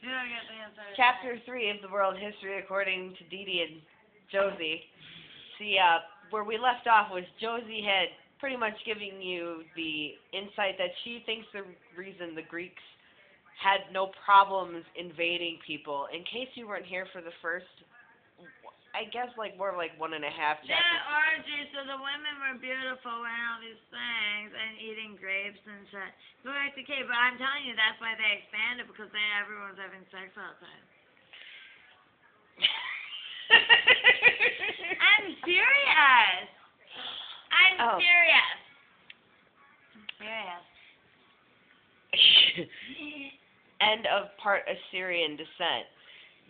You don't get the answer. Chapter 3 of the World History according to Dee and Josie. See, where we left off was Josie had pretty much giving you the insight that she thinks the reason the Greeks had no problems invading people. In case you weren't here for the first, I guess like more like 1.5 chapters. That orgy, so the women were beautiful wearing all these things and eating grapes and shit. Go back to cave, but I'm telling you that's why they expanded, because everyone's having sex outside. I'm serious. I'm serious. End of part Assyrian descent.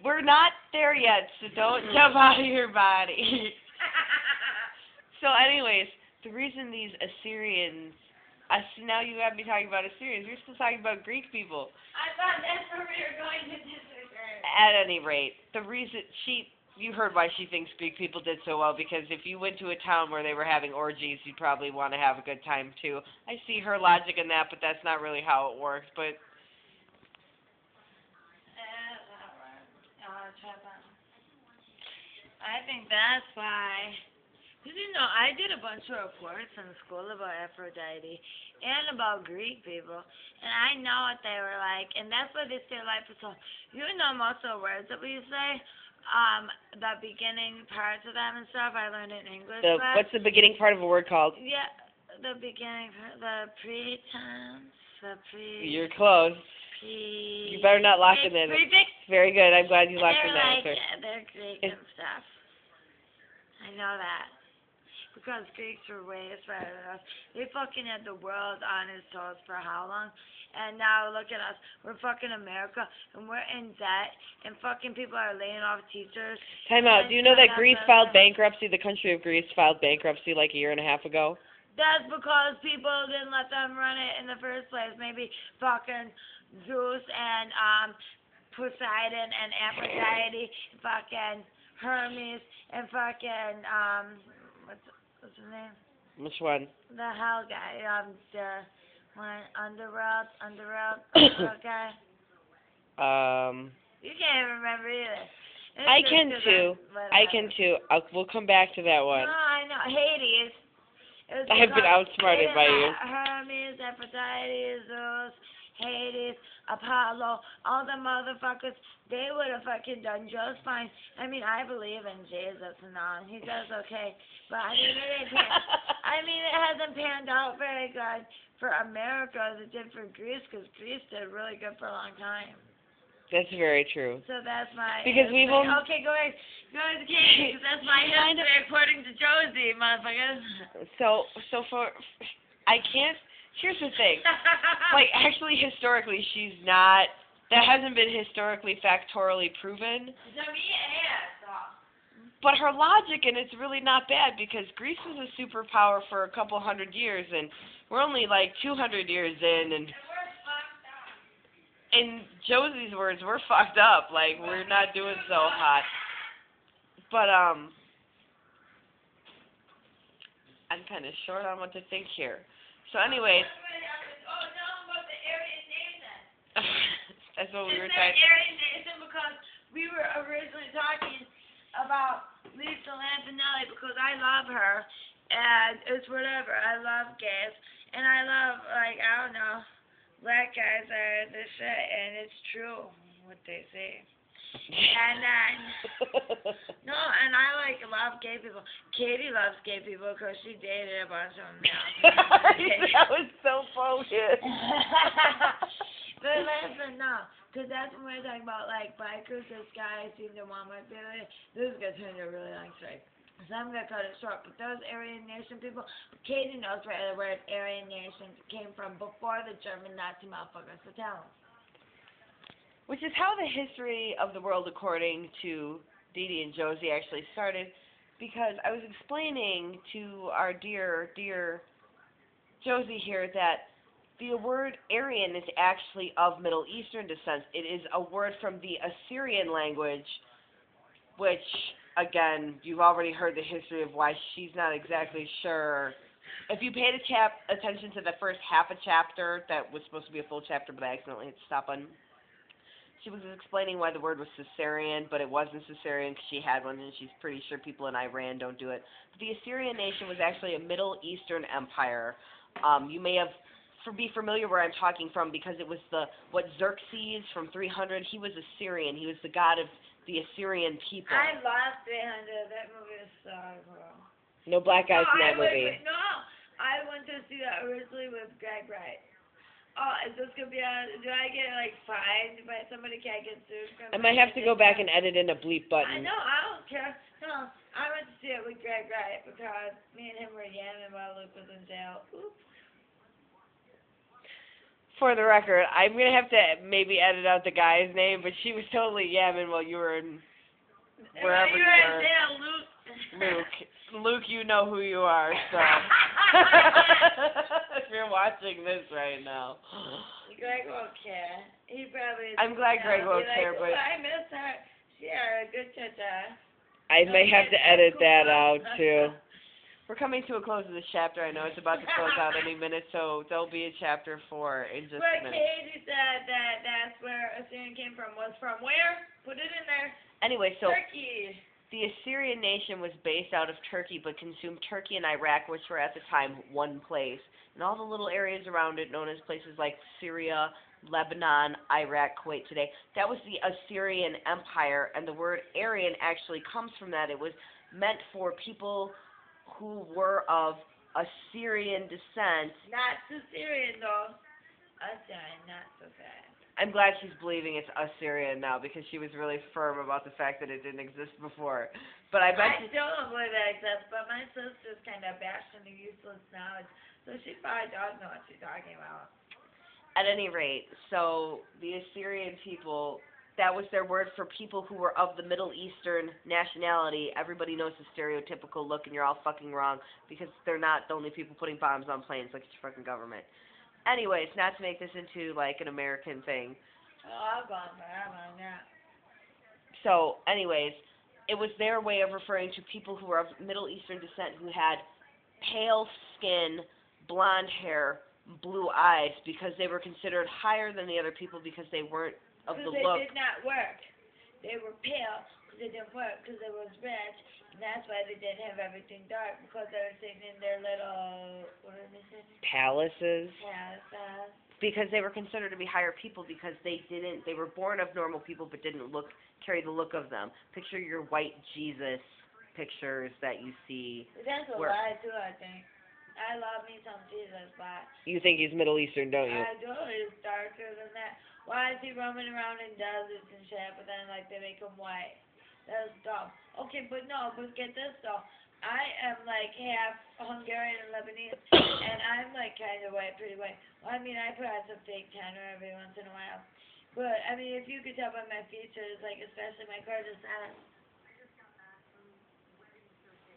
We're not there yet, so don't jump out of your body. So anyways, the reason these Assyrians, now you have me talking about Assyrians, you're still talking about Greek people. I thought that's where we were going to disagree. At any rate, the reason you heard why she thinks Greek people did so well, because if you went to a town where they were having orgies, you'd probably want to have a good time too. I see her logic in that, but that's not really how it works. But I think that's why. Because, I did a bunch of reports in school about Aphrodite and about Greek people, and I know what they were like, and that's why they say life is so. Most of the words that we say, the beginning parts of them and stuff, I learned in English class. What's the beginning part of a word called? Yeah, the beginning, the pretense, You're close. You better not lock it in. Prefix. Very good. I'm glad you locked in that answer. They're Greek and stuff. I know that. Because Greeks were way smarter than us. They fucking had the world on his toes for how long? And now look at us. We're fucking America, and we're in debt, and fucking people are laying off teachers. Time out. Do you know that Greece filed bankruptcy? The country of Greece filed bankruptcy like 1.5 years ago. That's because people didn't let them run it in the first place. Maybe fucking Zeus and Poseidon and Aphrodite, fucking Hermes and fucking what's his name? Which one? The hell guy, the one underworld guy. You can't even remember either. I can too. We'll come back to that one. No, I know. Hades. I've been outsmarted by you. Hermes, Aphrodite, Zeus, Hades, Apollo, all the motherfuckers, they would have fucking done just fine. I mean, I believe in Jesus and all. He does okay. But it hasn't panned out very good for America as it did for Greece, because Greece did really good for a long time. That's very true. So that's my because we've only... Okay, go ahead. Go to the case, because that's my history according to Josie, motherfuckers. So here's the thing. Like, actually, historically, she's not... That hasn't been historically factorially proven. But her logic, and it's really not bad, because Greece was a superpower for a couple 100 years, and we're only like 200 years in, and in Josie's words, we're fucked up. Like, we're not doing so hot. But, I'm kind of short on what to think here. So, anyways. That's what we were talking about. Aryan Nation, because we were originally talking about Lisa Lampanelli, because I love her, and it's whatever. I love gays, and I love, I don't know, black guys are the shit, and it's true what they say. And then, no, and I love gay people. Katie loves gay people because she dated a bunch of them now. That was so bogus. But listen, no, because that's when we're talking about, like, bikers. This guy seemed to want my family. This is going to turn into a really long story. So I'm going to cut it short. But those Aryan Nation people, Katie knows where the word Aryan Nation came from before the German Nazi motherfuckers. So tell them. Which is how the history of the world according to Dee and Josie actually started, because I was explaining to our dear Josie here that the word Aryan is actually of Middle Eastern descent. It is a word from the Assyrian language, which, again, you've already heard the history of why she's not exactly sure. If you paid attention to the first half a chapter, that was supposed to be a full chapter, but I accidentally hit the stop button. she was explaining why the word was Caesarean, but it wasn't Caesarean because she had one, and she's pretty sure people in Iran don't do it. But the Assyrian nation was actually a Middle Eastern empire. You may be familiar where I'm talking from because it was what Xerxes from 300, he was Assyrian. He was the god of the Assyrian people. I love 300. That movie is so cool. No black guys in that movie. I went to see that originally with Greg Wright. Oh, is this gonna be do I get like fined by somebody? Can I get sued? I might have to go back and edit in a bleep button. I know, I don't care. No, I went to see it with Greg Wright because me and him were yamming while Luke was in jail. Oops. For the record, I'm gonna have to maybe edit out the guy's name, but she was totally yamming while you were in wherever you were. In jail, Luke, you know who you are, so if you're watching this right now. Greg won't care. He probably. I'm glad Greg won't care, but I miss her. She had a good cha-cha. I may have to edit that out too. We're coming to a close of this chapter. I know it's about to close out any minute, so there'll be a chapter 4 in just a minute. But Katie said that's where Assyrian came from. Was from where? Put it in there. Anyway, so Turkey. The Assyrian nation was based out of Turkey, but consumed Turkey and Iraq, which were at the time one place. And all the little areas around it, known as places like Syria, Lebanon, Iraq, Kuwait today, that was the Assyrian Empire, and the word Aryan actually comes from that. It was meant for people who were of Assyrian descent. Not Assyrian, though. Assyrian, not so fast. I'm glad she's believing it's Assyrian now because she was really firm about the fact that it didn't exist before. But I bet I still don't believe it exists, but my sister's kind of bashing the useless knowledge, so she probably does know what she's talking about. At any rate, so the Assyrian people, that was their word for people who were of the Middle Eastern nationality. Everybody knows the stereotypical look, and you're all fucking wrong because they're not the only people putting bombs on planes like it's your fucking government. Anyways, not to make this into like an American thing. Oh, I've gone forever on that. So, anyways, it was their way of referring to people who were of Middle Eastern descent who had pale skin, blonde hair, blue eyes because they were considered higher than the other people because they weren't of the look. Because they did not work. They were pale because they didn't work because they was rich, and that's why they didn't have everything dark because they were sitting in their little, what are they saying? Palaces. Palaces. Because they were considered to be higher people because they were born of normal people but didn't carry the look of them. Picture your white Jesus pictures that you see. That's a lie too, I think. I love me some Jesus, but you think he's Middle Eastern, don't you? I do. He's darker than that. Why is he roaming around in deserts and shit, but then like they make him white? That's dumb. Okay, but get this though. I am like half Hungarian and Lebanese, and I'm like kind of white, pretty white. Well, I mean, I put on some fake tanner every once in a while. But I mean, if you could tell by my features, like especially my gorgeous eyes.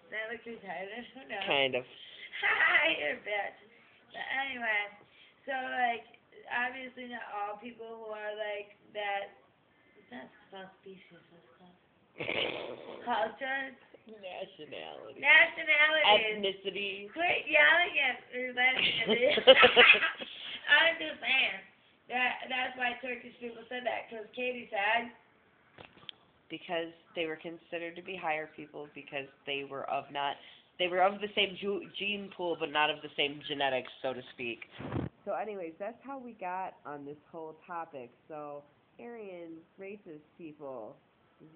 Does that look retarded? Who knows? Kind of. Hi, you're a bitch. But anyway, so like, obviously not all people who are like that. It's not called species, it's called culture. Nationality. Ethnicity. Quit yelling at ethnicity. I'm just saying. That's why Turkish people said that, because Katie said. Because they were considered to be higher people because they were of the same gene pool but not of the same genetics, so to speak. So anyways, that's how we got on this whole topic. So, Aryan racist people,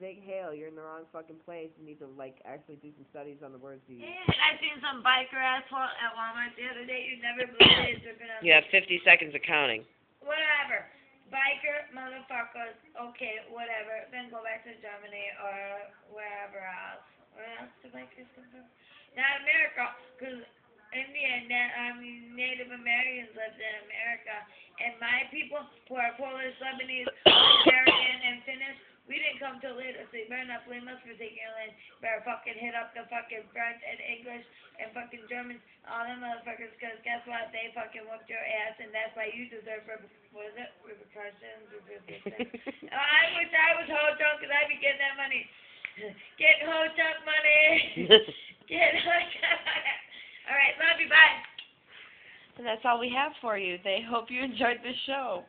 Zig Hale, you're in the wrong fucking place. You need to actually do some studies on the words you use. And I seen some biker asshole at Walmart the other day. You'd never believe it. You have 50 seconds of counting. Whatever. Biker motherfuckers. Okay, whatever. Then go back to Germany or wherever else. Where else do bikers come from? Not America, because Native Americans lived in America. And my people, who are Polish, Lebanese, Hungarian, and Finnish, we didn't come till later, so you better not blame us for taking your land. You better fucking hit up the fucking French and English and fucking Germans, all them motherfuckers, because guess what? They fucking whooped your ass, and that's why you deserve, repercussions? I wish I was whole drunk, because I'd be getting that money. Getting whole drunk money. Getting whole drunk money. All right, love you, bye. And that's all we have for you. They hope you enjoyed the show.